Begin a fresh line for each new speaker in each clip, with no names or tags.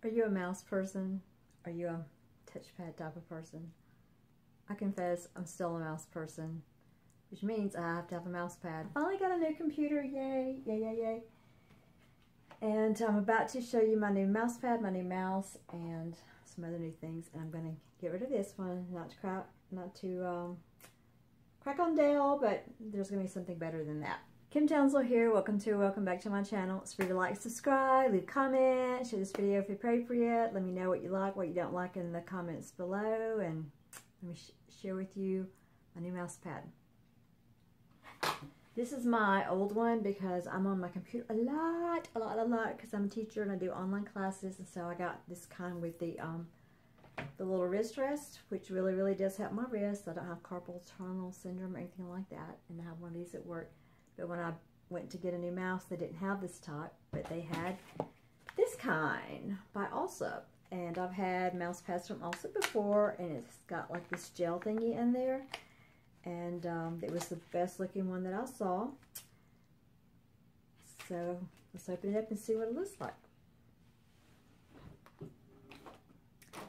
Are you a mouse person? Are you a touchpad type of person? I confess, I'm still a mouse person, which means I have to have a mouse pad. Finally got a new computer, yay, yay, yay, yay. And I'm about to show you my new mouse pad, my new mouse, and some other new things. And I'm going to get rid of this one, not to crack on Dale, but there's going to be something better than that. Kim Townsel here. Welcome back to my channel. It's free to like, subscribe, leave comments, share this video if appropriate. Let me know what you like, what you don't like in the comments below, and let me share with you my new mouse pad. This is my old one because I'm on my computer a lot because I'm a teacher and I do online classes, and so I got this kind with the little wrist rest, which really does help my wrist. I don't have carpal tunnel syndrome or anything like that, and I have one of these at work. But when I went to get a new mouse, they didn't have this type, but they had this kind by Allsop. And I've had mouse pads from Allsop before, and it's got like this gel thingy in there. And it was the best looking one that I saw. So let's open it up and see what it looks like.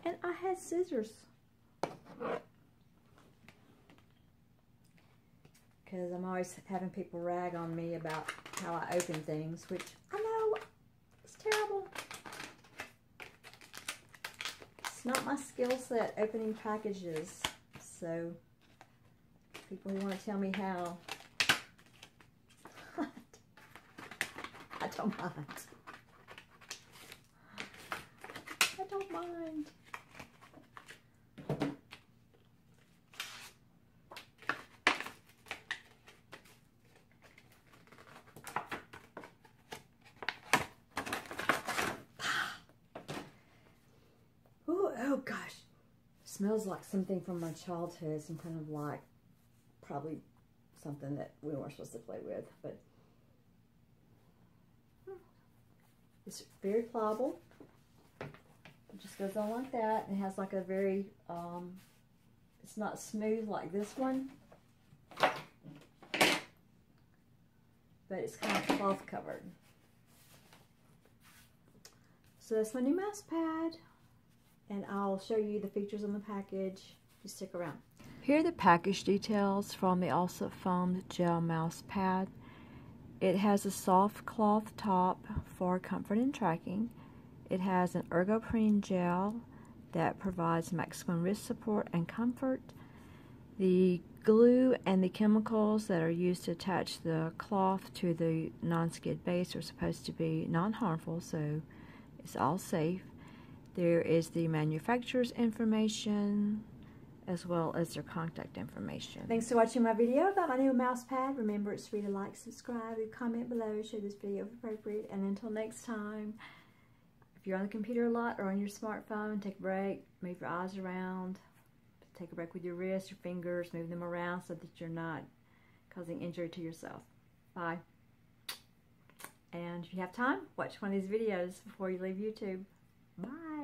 And I had scissors, because I'm always having people rag on me about how I open things, which I know it's terrible. It's not my skill set opening packages, so people who want to tell me how, I don't mind. I don't mind. Oh gosh, smells like something from my childhood, some kind of like, probably something that we weren't supposed to play with, but it's very pliable. It just goes on like that, and it has like a very, it's not smooth like this one, but it's kind of cloth covered. So that's my new mouse pad. And I'll show you the features on the package. Just stick around. Here are the package details from the Allsop foam gel mouse pad. It has a soft cloth top for comfort and tracking. It has an ergoprene gel that provides maximum wrist support and comfort. The glue and the chemicals that are used to attach the cloth to the non-skid base are supposed to be non-harmful, so it's all safe. There is the manufacturer's information as well as their contact information. Thanks for watching my video about my new mouse pad. Remember, it's free to like, subscribe, leave a comment below, share this video if appropriate, and until next time, if you're on the computer a lot or on your smartphone, take a break, move your eyes around, take a break with your wrists, your fingers, move them around so that you're not causing injury to yourself. Bye. And if you have time, watch one of these videos before you leave YouTube. Bye.